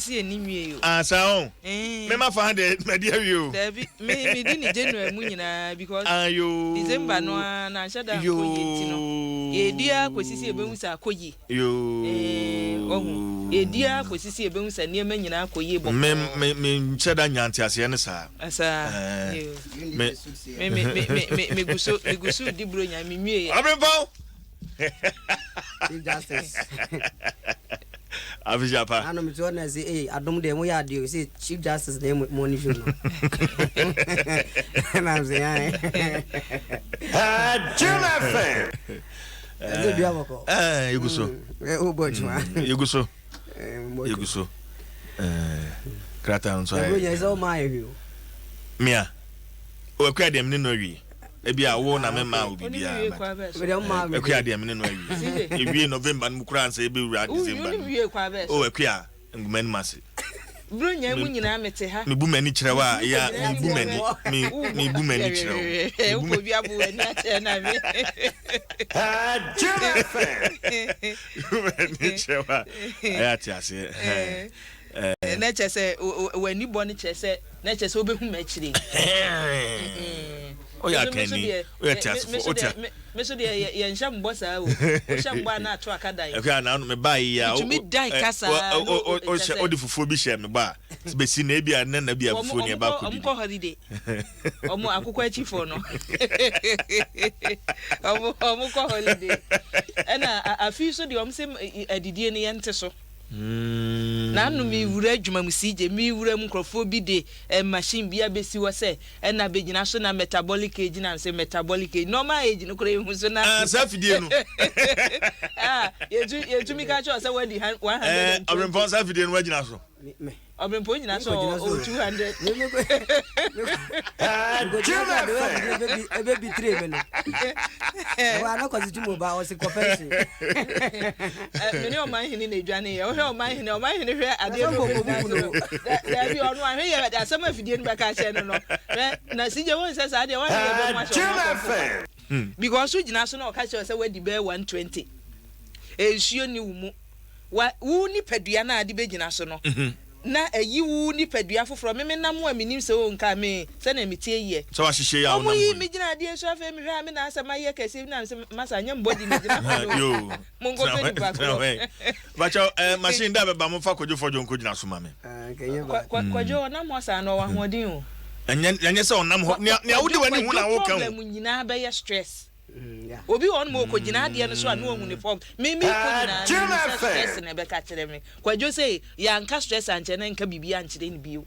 kwesisi enimie yo Sao me ma fa de me dia yo Dabi me di ni January mu nyina because ayo December no na shada koyi no ye dia kwesisi ebehu sa koyi yo ohu ye dia kwesisi ebehu sa niema nyina koyi bo me shada nyante ase ne sa asa me guso di bro nya me nwie Abempo Justice. Avijapa. I know me to na say Adom dem we adio say Chief Justice dem money show no. And I'm saying Juna fan. Ze bia bako. Yuguso. O bochwa. Yuguso. Krata on so. We is all my view. Mia. O kwa dem ni no wi. Ebi a wo na mema obibia. We dem ma. E kwa dem ni no wi. Ebi November mu kura nsa ebi wura December. O e kwa nguma ni mase. Bro nya mu nyina mete ha. Me bu mani kirewa ya me bu mani. Me bu mani kirewa. E wo bi abu ani ate na me. Juna fan. Mani kirewa. Ayati ase. Na chese wani boni chese na chese obehu ma chire. O ya kani o ya tiasfo o tia me so de ye nham mbosa o nham mbo na ato akadai e kwa na me bai ya o mi dai kasa o de fufuo bi hye me ba be si na bia na bia fufuo ne ba ko bi omko holiday omo akukwa achifo no omko holiday na afi so de omse adidie ne yente so na no mi wura adwuma mu sije mi wura mu krofo bi de machine bia besi wo se na begina so na metabolic age na se metabolic age normal age no kure hu so na safidie no yetu mi ka cho se wadi 100 Abempo safidie no wagina so Abempo nyina so 200 Ebe bi 3 me no. Wa na kwasi tumo ba o se confession. Me ne o man hini na edwane ye o he o man hini hwe ade no da bi onu ahwe ye da asem afidie no ba ka che no no na sije won se sa ade wa ye be ma so because u jina so na o ka che se wadi be 120 ensuo ni wumu wa wu ni padua na ade be jina so no na ayi wu ni padua foforo me nam wa minim se o nka me se na metie ye so wa hihye ya o yi me jina ade so afa me hwa me na asema ye kase na se masa nya mbodi me jina fa yo mongo pe di ba ko bacho machine da be ba mo fa kojo fojo nko jina so ma me kojo na mo sa no wa hodin o enye se onam ho ne awudi wani hu na wo kan problem nyina be ye stress obi on mo ko jina ade no so anu ohun ne form me ko jina stress na be ka kire me kwajo say ya nka stress anche na nka bibia anche ni bio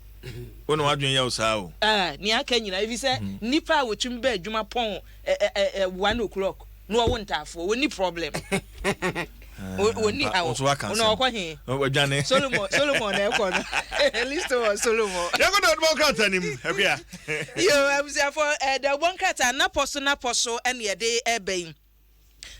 wono wadwen ya usa o ni aka nyina ebi se nipa wotwum ba adwuma pon 1 o'clock no wo ntafo woni problem oni awo no kwa he wadwane Solomon na ekọ no listo was Solomon ya go do mo kata nim akwa yo abusia for the one kata na poso ene ye de eben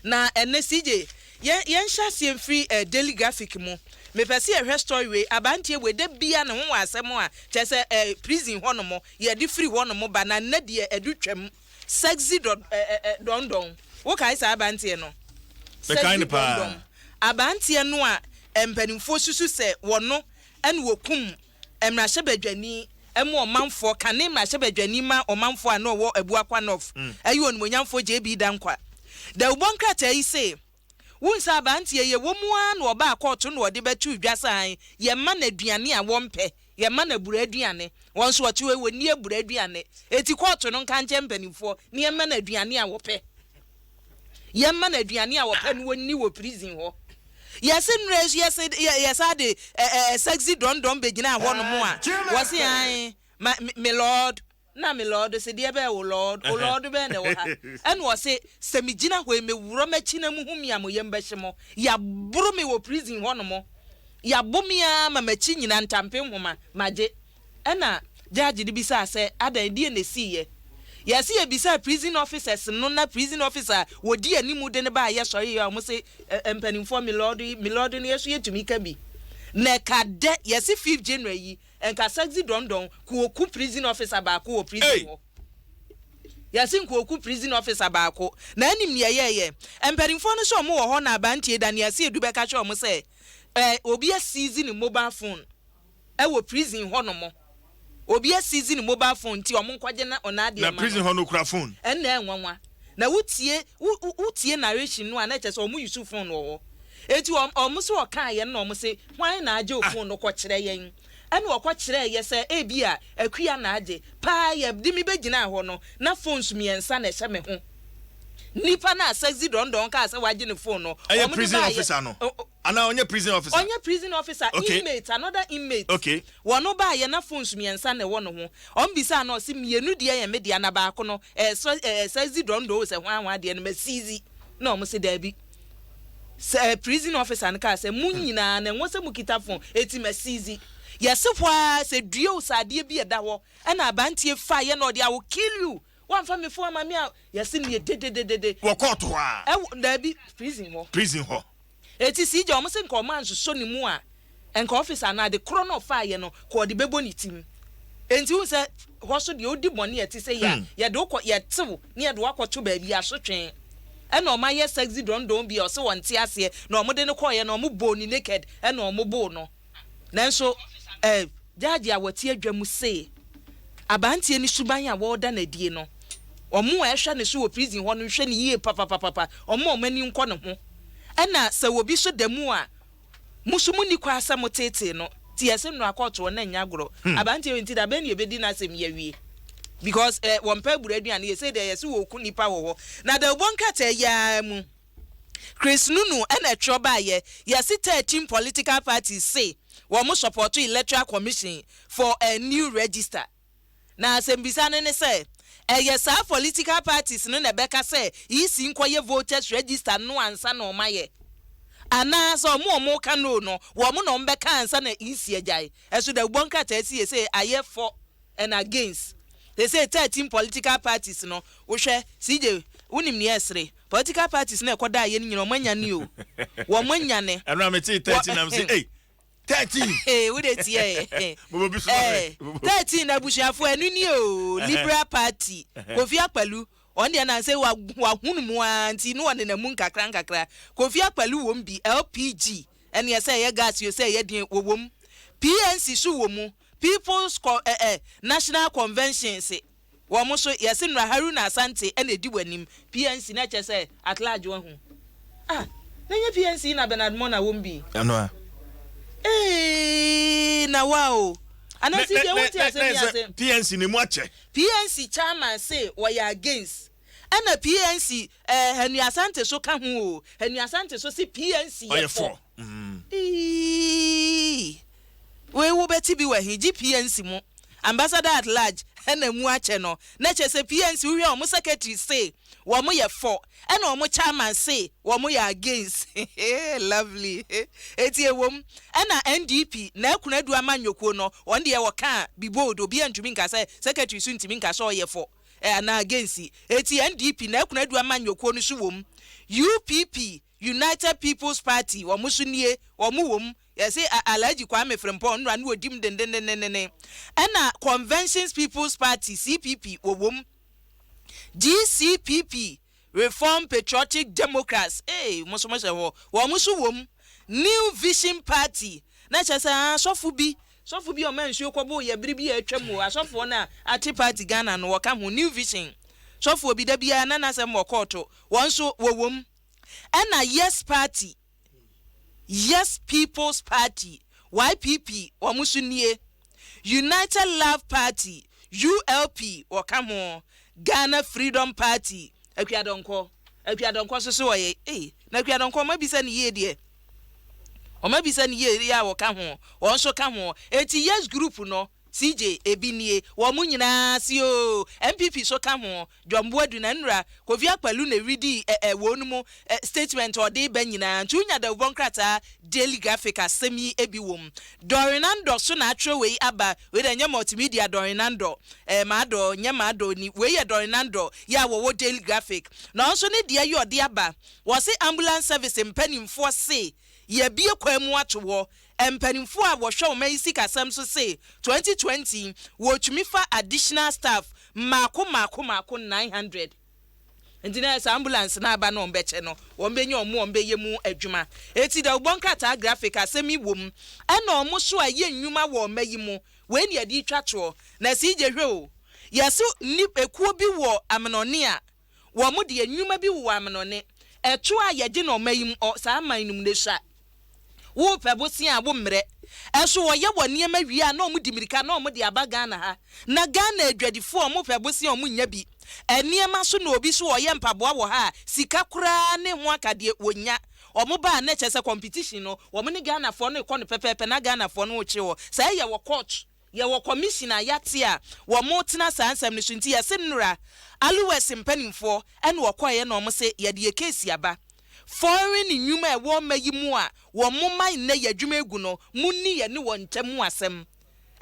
na ene CJ yen hyasie free daily graphic mu me pese e story we abantie we de bia ne ho asem a chese prison honomo ye de free honomo ba na na de edutwam sexy don wo kai sa abantie no be kind pa abantie no a empanimfo susu se wono ene wokum emrahye badwani emu omanfo kane mrahye badwani ma omanfo a no wo abuakwa nof ayi onmonyamfo JB dankwa da ubonkrata yi se wunsa abantie ye womua na oba akọọtụ na ode betu dwasan ye ma na aduane a wompe ye ma na buru aduane won so otu we ni eburu aduane eti kọọtụ no nka nche mpanimfo ni ye ma na aduane a wope ye ma na aduane a wope no woni wo prison ho yes nres yes ade sexy don begina ho no mo a wo se an me lord na me lord se de be wo lord o lord be na wo ha en wo se se me gina ho me wuro machi na mu humi am ye mbehye mo ya buru me wo prison ho no mo ya bomia ma machi nyina ntampe homa maje ena judge di bisa se adan die na siye yes ye bisa prison officers no na prison officer wo di animu de ne ba ye sori ya mo se empanimfo me lord ne yeso yetumi ka bi na kade yes 5th January enka sexy don ku oku prison officer ba ko o prison ho yasin ku oku prison officer ba ko na anim ne ye empanimfo no so mo wo ho na abantie da ne yase edu be ka che o mo se obi a season mobile phone wo prison ho no mo obi a season mobile phone ti omo nkwaje na onade na prison ho no kura phone na enwanwa na wutie narration no ana chese omo use phone wo eti omo so okan ye na omo se hwan na age phone no ko kire yen ana okọ kire ye se ebi a akua na age pa ye di mi begina ho no na phones miensa na ehye me ho nipa na sexy don ka say waje ne phone no omo prison officer no ana onye prison officer okay. Inmate another inmate okay wono ba ye na phones miensa na wo no ho ombisa na o se mienu de ye media na ba ko no sexy don se hwan de no masizi na omo se da bi prison officer nka say munyina na nwo se mukita phone eti masizi yesi kwa se duo sade bi eda ho na abantie fa ye na odi I will kill you one for me for mama yesi ne de wo court ho a da bi prison ho eti si je omo se nka oman so ni mu a enka officer na de chrono fa ye no ko de bebo ni tim enti hu se ho so de odi bone eti se ya ye de ko ye tew ne ye de wakoto ba bi asotwen ena o ma ye sexy don bi o se wonte ase na o mo de ne ko ye na o mo bo ni naked ena o mo bo no nanso judge a wati adwamu se abantie ni suban a wo da na die no omo a ehwe ne so wo prison ho no hwe ne yie papa omo mani nko ne ho ena se wo bi so damu a musumu ni kwa asam tete no ti yese no akoto na nya goro abantie enti da ben ye bedi na asem ye wie because won pa buraduan ye say there yese wo ku nipa wo na da bonka ta ya mu Chris Nunu ena troba ye yese 13 political parties say we support electoral commission for a new register na asembisa ne say yes political parties no na beka say isi nkoye voters register no ansa na omaye ana so mo ka no wo mo no mbeka ansa na isi agyae eso da bonka ta esi say aye for and against they say 13 political parties no wo hwe CJ unim ne esre political parties na ekoda aye ni nyina omanya ni o wo manya ne eno ameti 13 am say hey 13 we dey tie 13 na busuafo enu ni o Liberal Party Kofi Akpalu on dey na say wa hunumu anti no one na mu nkakra Kofi Akpalu wom bi LPG and ye say ye gas you say ye din wom PNC so wom People's National Convention say wom so ye say Nura Haruna Asante and edi wanim PNC na che say at large wo hu na ye PNC na Bernard Mona wom bi ano na wow anasi dey want to say PNC ni mu ache PNC chairman say we are against and the PNC Henry Asante so ka hu o Henry Asante so see PNC for we wo beti bi we hiji PNC mu ambassador at large na mu ache no na che say PNC we o mu secretary say wo mo ye for and o mo chairman say wo mo ye against lovely eti ewom na NDP na ekunadu amanyoko no on de wo ka bibold obi antumi nka say secretary su ntimi nka so ye for na against eti NDP na ekunadu amanyoko no su wom UPP United People's Party wo mo su nie wo mo wom yes Alhaji Kwame Frempong nra na odim den na Conventions People's Party CPP wo wom GCPP Reform Patriotic Democrats wo musu wom New Vision Party na chesa sofu bi o mensu okobo ye biribi atwam o asofo na ati party Ghana no woka ho New Vision sofu obi da bia na nasem wokoto wonso wo wom na Yes Party Yes People's Party YPP wo musu nie United Love Party ULP woka ho Ghana Freedom Party akuadonko so oye na akuadonko ma bisa ni ye de o ma bisa ni ye ya wo ka ho won so ka ho eti Yes Group no CJ ebinie wo mu nyina si o MPP so ka ho Dwambo Aduna Nura Kofi Akpalu na ridi wonu mu statement or dey ban nyina ntunya da bonkrata Daily Graphic asemi ebi wom Dorinando so na atwe we aba we da nya multimedia Dorinando maado nya maado ni we ye Dorinando ya wo Daily Graphic na so ne dia yo de aba wo se ambulance service mpanimfo se ye bie kwamu atowo empanimfo a wo hwe o mai sika sam so say 2020 wo tumi fa additional staff mako 900 nti na ambulance na aba no ombeche no ombenye ombeye mu adwuma eti da ubonkrata graphic asemi wom ena omo so aye nnwuma wo mayi mu we ne ade twatwo na si je hwe o yeso ni ekuo bi wo amenone a wo mo de nnwuma bi wo amenone eto a ye de no mayi mu sa man num ne hwa wo pebosi a wo mre eso wo ye wo niema wi a na omo di mirika na omo de abaga na ha na Ghana adwadifo omo pebosi omo nya bi eniema so na obi so oye mpaboa wo ha sika kura ne ho akade wonya omo ba na chese competition no omo ne Ghana fo no ikọ no pepepe na Ghana fo no uche wo sa ye wo coach ye wo commissioner yate a wo mo tena sansem ne sunti ye senura aluwes mpanimfo ene wo koye na omo se ye de case aba foreign nyuma e wo mayi mu a wo mo man na ye dwuma egu no munni ye ne wo ntam asem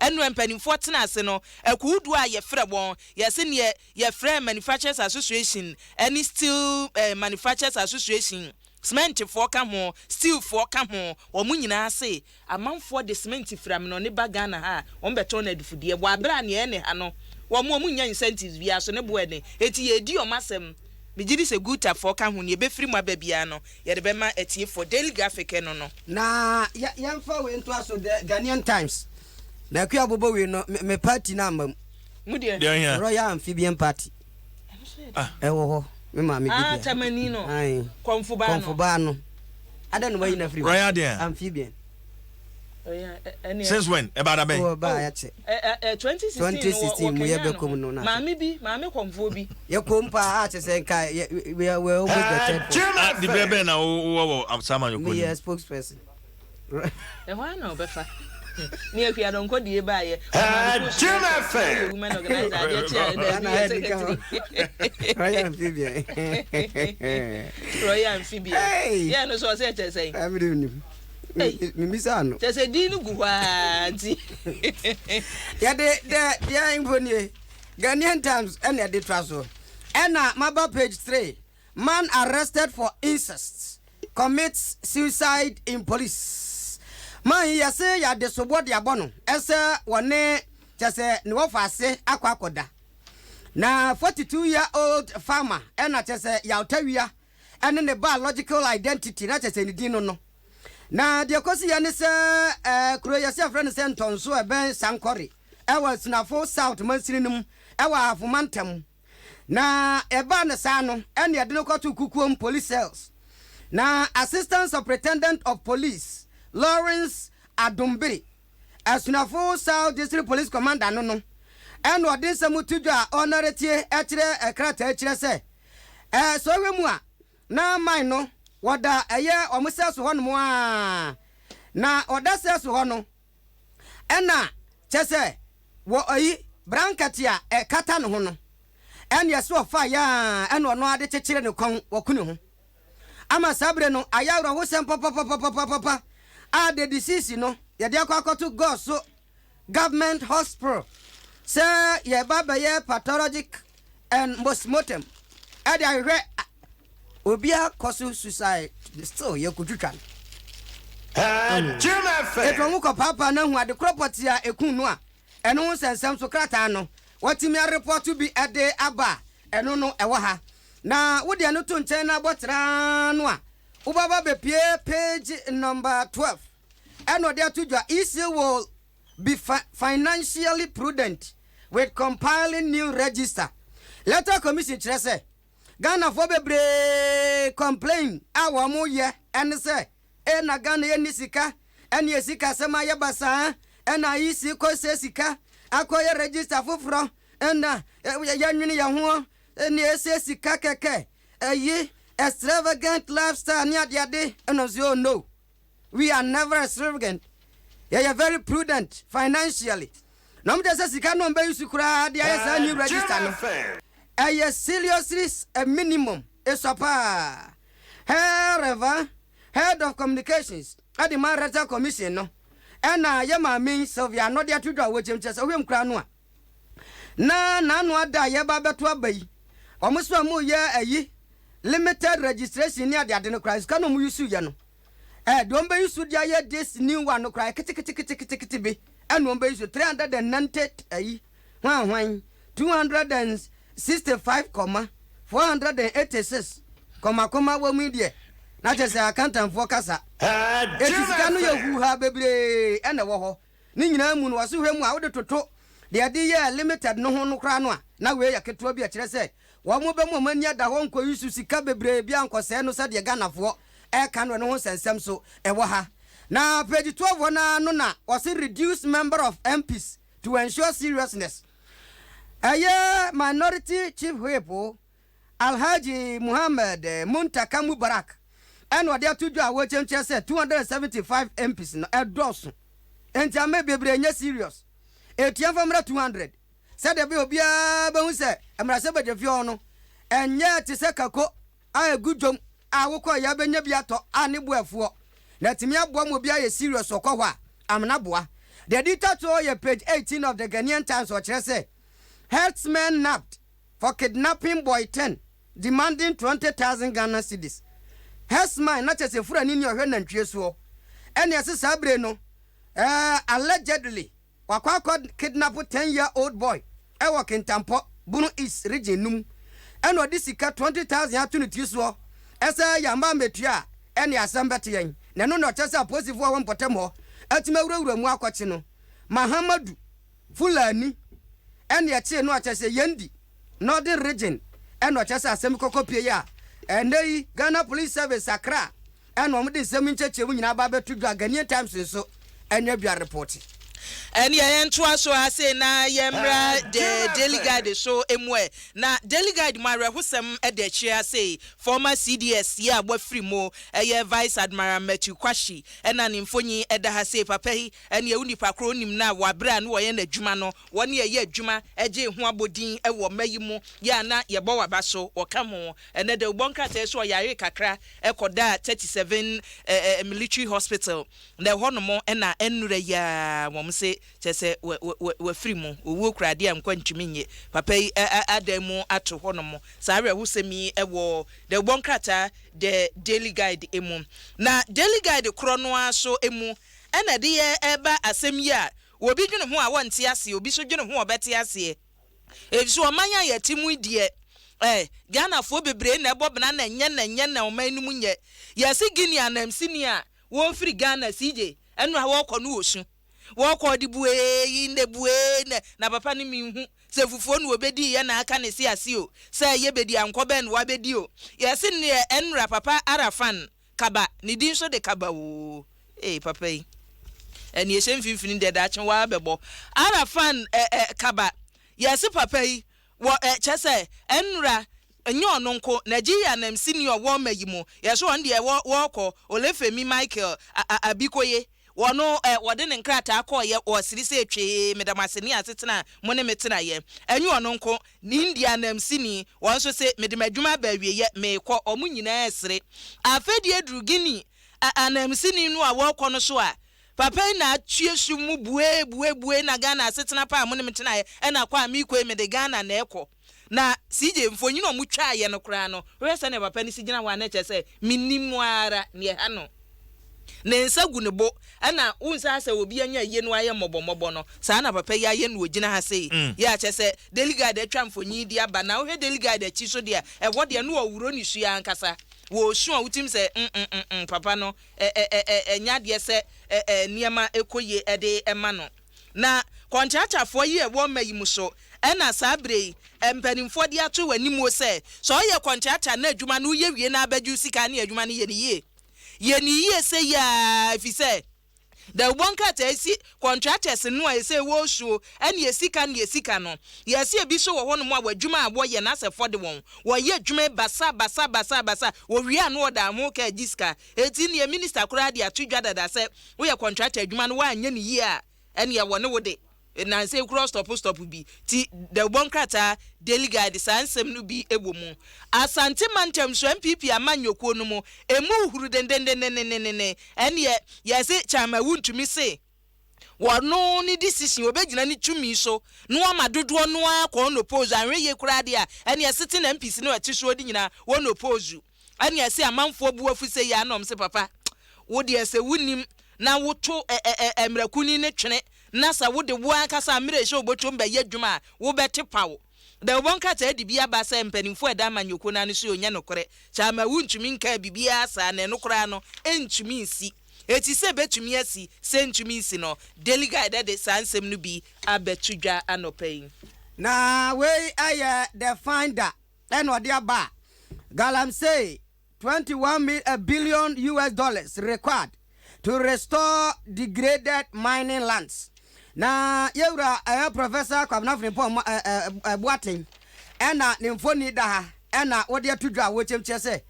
enu empanimfo tena ase no ekudu a ye frɛ bon ye se ne ye frɛ manufacturers association any steel manufacturers association cement for ka ho steel for ka ho omu nyina se amanfo de cement fram no ne baga na ha on beto na adufudie bo abra ne ne ha no omu nya incentives bia so ne bo ene eti ye di omasem Bijidi se guta for ka ho ne be firi mu ababia no ye de be ma etie for daily graphic no na yemfa we nto aso the Ghanaian Times na kwa bobo we no me party na ambam mu de Royal Amphibian Party ewo ho me ma me bibia tamani no ai konfuba no ada no wayi na free Royal de Amphibian since when about that oh ba ya che 2016 mu ye be kom no na mami konfo bi ye kom pa a che se nka we over the the bebe na wo Sama Yoko me spokesperson ho na obefa ni akua don ko die ba ye women organizer Royal Amphibian yeah no so say che say Mimisano. Just a deal guanti. Yeah, the info Ghanaian Times and the Dwaso. And Maba page 3. Man arrested for incest commits suicide in police. Man, ya say ya desobod ya bono. Ese wane just no fase akwakoda. Na 42-year-old farmer and just ya utawia and then the biological identity na just ni dino no. Na de kosi ya ne se kroya se afra ne se ntonso e ben sankori e wa sinafo south mansirinum e wa afumantam na e ba ne sa no e ne de no kwato kukuom police cells na assistant superintendent of police Lawrence Adombiri asunafo south district police commander no e no de samutujo a honoretie e kire ekrata e kire se so we mu a na man no wada eye omuseso ho no a na oda seso ho no ena chese wo oyi blanket a kata no ho no en yeso ofa ya ena ono ade chechire ne kon wakunu ho ama sabre no ayawro ho sem papa a the disease no ye de akoto go so government hospital say ye baba ye pathologic and postmortem e de ahwe obia kosu suicide still ye kututwa eto mu ko papa na hu ade property a ekun no a eno hu sensem so krata no watimi a report bi ede aba eno no ewo ha na wo de no to nchen na botra no a wo baba be page number 12 eno de atudwa isi will be financially prudent with compiling new register letter commission chrese Ghana for bebre complain awo mo ye ene se e na Ghana ye nisika ene yesika sema ye basa ena yisi ko se sika akoye register foforo ena ya nwini ya ho ene ese sika keke yi extravagant lifestyle ni ade eno so no we are never extravagant you are very prudent financially no me se sika no mbe yusukura de ayesa new register no seriously a minimum is apa. However, head of communications at the Maritime Commission no. And yama means so we are not there to do which him just a whim cranua. Na no da ye baba to obey. Almost one more year a ye limited registration near the Adenocries. Can you use you? Don't be used to this new one no cry kitty and one base 390 a ye 265,4 486 koma wo mu die na che say accountant for kasa etisika no yehu ha bebre ene wo ho ni nyina mu no wose hwemu a wo de toto de ade ye limited no ho no kra no a na we ya keto bi a kire say wo mo be mo mani ada ho nko yusu sika bebre bi anko se no se de ganafo e ka no ho sensem so e wo ha na page 12 na no na was reduce member of MPs to ensure seriousness. Minority chief whip Alhaji Muhammad Muntaka Mubarak and what they are to do a watch said 275 MPs no edoso and jame bebre nya serious etiam famra 200 said the obia ba hu se amrase ba defio no enye te se kako a good jom a wokọ ya benya biato ani boafo na timi abo mo bia ye serious okọ amna boa. The editor to your page 18 of the Ghanaian Times or say herdsmen nabbed for kidnapping boy 10 demanding 20,000 Ghana cedis. Herdsman not as a friend in your hand and treso. And yes, Sabre no allegedly wakwa kidnap 10-year-old boy. I work in Tampo, Bunu East region num. And what this 20,000 opportunity so as a yamba metria and ya sambatian. Nano not just a positive one potemo. Atmewura mu akwachi no Mahamadu Fulani and ya che no achese Yendi Northern region and no achese asem kokopie ya and dey Ghana Police Service Accra and no mde nsem ncheche mu nyina ba betu Ghanaian Times so enya bia report. And ya entwa so ase na yemra the Daily Guide so emwe na Daily Guide mare husem edechi ase former CDS ya abofri mo Vice Admiral Matthew Kwashi ena ni mfonyi eda ha se papa hi ene unipa kro nim na wabra na woye na adwuma no wone ye adwuma eje hu abodin ewo mayimu ya na ye bo waba so okamo ene de bonkrata so yare kakra ekoda 37 military hospital na honomo ena enure ya se chese we free mu owo krade am kwantumi nye papa yi adamu ato honomo saare husemi ewo the bonkrata the Daily Guide emu na Daily Guide krono aso emu ena de ye eba asem yi a obi dwene ho a wonte ase obi so dwene ho obete ase ebiso omanya ya timu die Ghana fo bebre na ebobna na nye na omanum nye yesi Guinea anamsini a wo free Ghana CJ enu a wo kọ no osu woko di bue inde bue na papa ni minhu se fufuo no obedi ye na aka ne si ase o se ye bedi ankobe no wabedi o yesi ne enra papa Arafan Kaba ni din so de Kaba o papa yi eni ye semfimfini de da chen wa bebo Arafan Kaba yesi papa yi wo chese enra enyo no nko Nigeria nam senior wo mayimo yeso on de wo Olefemi Michael Abikoye wono wode ne nkrata akoye osiri se etwe medamaseni asetena mo ne metena ye enyu ono nko ni India namsini wonso se medemadwuma baawie ye mekọ omunyina esere afedi edru Guinea anamsini no a wokọ no so a papa na atwiesu mu bue na Ghana asetena pa mo ne metena ye ena kwa amikọ mede Ghana na ekọ na CJ mfonyi no mutwa ye no kra no wese ne papa ni sigina wa na chese minimu ara ne ha no nensa gunebo ana unsa ase obi anya ye no aye mobomobo no sa na papa ya ye no ogina ha sei ya chese Daily Guide atwa mfonyi di aba na wo Daily Guide achi so de e wo de no owuro ni su ya ankasa wo su a wutim se papa no nya de se niema ekoye ede ema no na kontrachafo ye wo mayim so ena sabre empanimfo de ato wani mo se so ye kontracha na adwuma no ye wie na abaju sika na adwuma no ye ni ye say ya if he say the one cat esi contractors no I say wo show and ye sika no ye see bi so wo no mo adwuma abo ye na se for the one wo ye adwuma basa wo wi an order mo ka jiska eti ne minister kura de atudwa dada se wo ye contractor adwuma no wa anya ni ye a ene ye wo ne wo de na say cross stop bi ti the one cat Daily Guide sansem no bi ebomu asante mantem so MPP amanyoko no mu emu huru den ene ye say chama wuntumi say wono ni decision obegina ni tumi so no amadodo no akọ no pose anwe ye kura de a ene ye sitting MPC no ati so odi nyina wo no pose ene ye say amanfo buafu say ya nom say papa wo de say wunim na woto emrakuni ne twene na sa wo de wo aka sa mire hye obotom ba ye dwuma wo beti pawo the wonka te bibia ba se mpanimfo eda manyoko na no so onya nokore chama wuntumi nka bibia sa na nokora no entumi nsi eti se betumi asi se ntumi nsi no daily guide de sansem no bi abetudwa anopai na we aye the finder and what dia ba Galamsey 21 billion US dollars required to restore degraded mining lands. Na yewra professor kwabna frimpom boaten ena nemfoni da ha ena wode atudwa wochemche se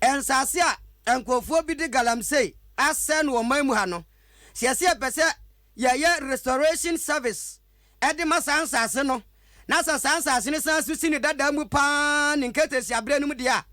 ensase a enkofo bi de Galamsey asen wo mamu ha no siase pese ye restoration service ede masansase no na sansase ne san susi ne dada mu pa ne nketesi abre no mu dia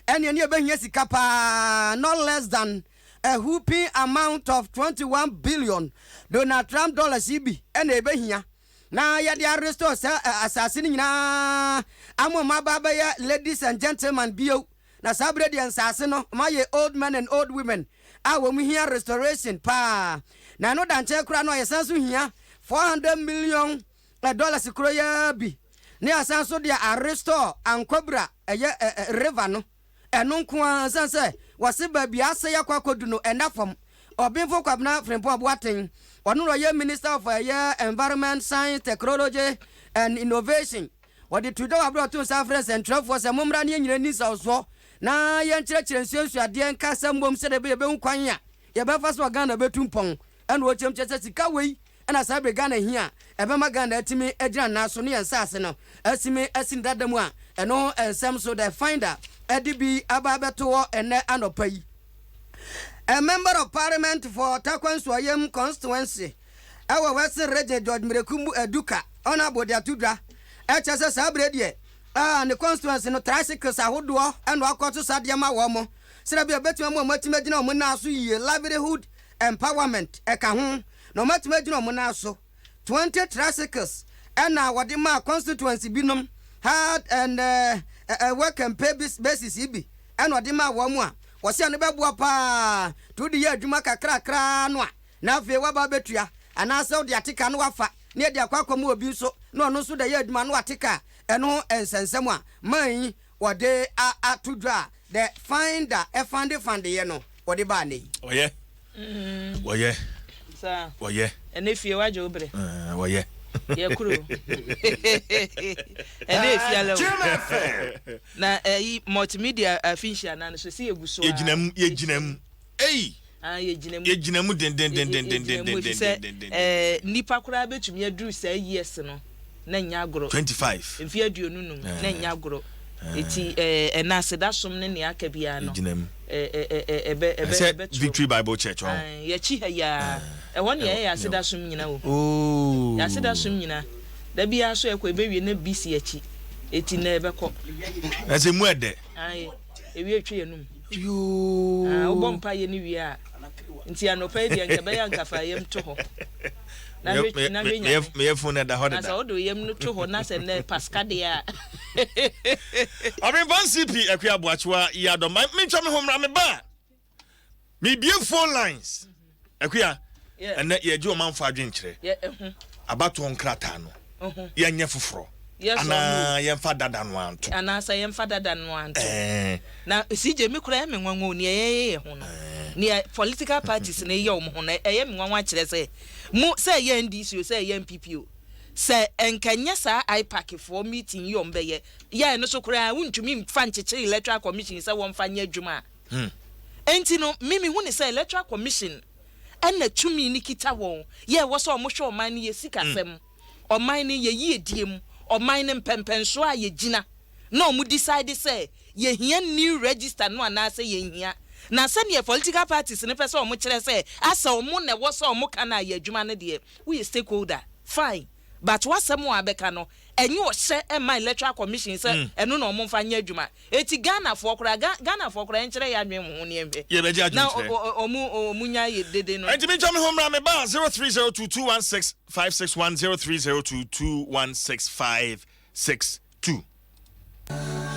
ene ne obehia sika pa no less than a whooping amount of 21 billion Donald Trump dollars ibi ene ebehia na ya de restore asase ni nyina amoma baba ya ladies and gentlemen bio na sabre de ansase no my old men and old women awo mu hia restoration pa na no danche kura no yesanso hia 400 million dollars kuro ya bi ne asanso de restore ankobra river no eno nko ansanse wase ba bi ase yakwakodu no enafom obinfo kwabna frempo aboaten ono no ye minister of environment science technology and innovation what the today abro to South Central for some mumra ne nyina ni so na ye nkyerɛkyerɛ nsuansu ade nka sambom se de be nkwan ya ye be fa so Ghana betumpon eno wo kyemkyɛ sika wei ena sabe Ghana hia ebe ma Ghana atimi agyina naso ne yensase no asimi asin dadamu a eno ensem so the finder edibi ababeto ene anopai. A member of parliament for Takwanswayem constituency our Western region George Mirekumbu Eduka honorable Diatudra HSS abredie the constituency no tricycles ahodo and wakoto sadiama womo sirabi betima mo matima gina mo na so ye livelihood empowerment eka ho no matima gina mo na so 20 tricycles and na wode ma constituency binom hard and work and pay basis ibi and wode ma wo mo a wo se ne beboa pa to de ye adwuma kakra no a na fe wa ba betua ana se de atika no wafa ne de akwakom obi so no no so de ye adwuma no atika eno ensensem a man wode atudwa the finder fund ye no wode ba nei oye oye sa oye ene fie waje obre oye ye kuro ene fie ala na multimedia afisha na so si eguso ye ginam ei ye ginam den nipa kura betumi aduru say years no na nya agoro 25 mfie aduonu num na nya agoro eti na sedasom ne ne aka bia no ginam ebe Victory Bible Church ye chi ha ya won ye ya sedasom nyina wo ya sedasom nyina da bia so ekọ ebewie na bisi achi eti na ebekọ ese mu ede ewie atwe enum yo ubompa ye ni wi a nti anopa dia nkebe ya nkafa yem to ho na me phone da hoda na so yem no to ho na se na pascade a Amen ban CP akwa aboachewa ya do me ntwa me homra me ba me bie phone lines akwa ene ye ji o manfo adwenkyere abato nkrata no ye nya foforo ana ye mfa dada no anto ana sa ye mfa dada no anto na CJ me kura me nwanwo ne ye ho no ne political parties ne ye o mo ho na ye me nwanwa kire se mu se ye NDC o se ye MPP se enkanya sa IPAC for meeting yo mbeye ya no so kura wuntumi mfa nkyekere electoral commission se won fa nya adwuma enti no mimi hu ne se electoral commission ena tumi ni kita won ye wo so mo hwe oman ne ye sikasem oman ne ye yi ediem oman ne mpempenso a ye gina na o mu decide say ye hia new register no ana say ye hia na se ne political parties ne pese o mo kire say asa o mo ne wo so o mo kana ye adwuma ne de we stakeholder fine but wasem wa beka no enye o hye e my electoral commission say eno na o mo mfa nya adwuma eti Ghana for kura enkire ya adwen ho ne embe ye beji adwen na o mu nya ye dede no enti me jam homra me ba 0302216561 0302216562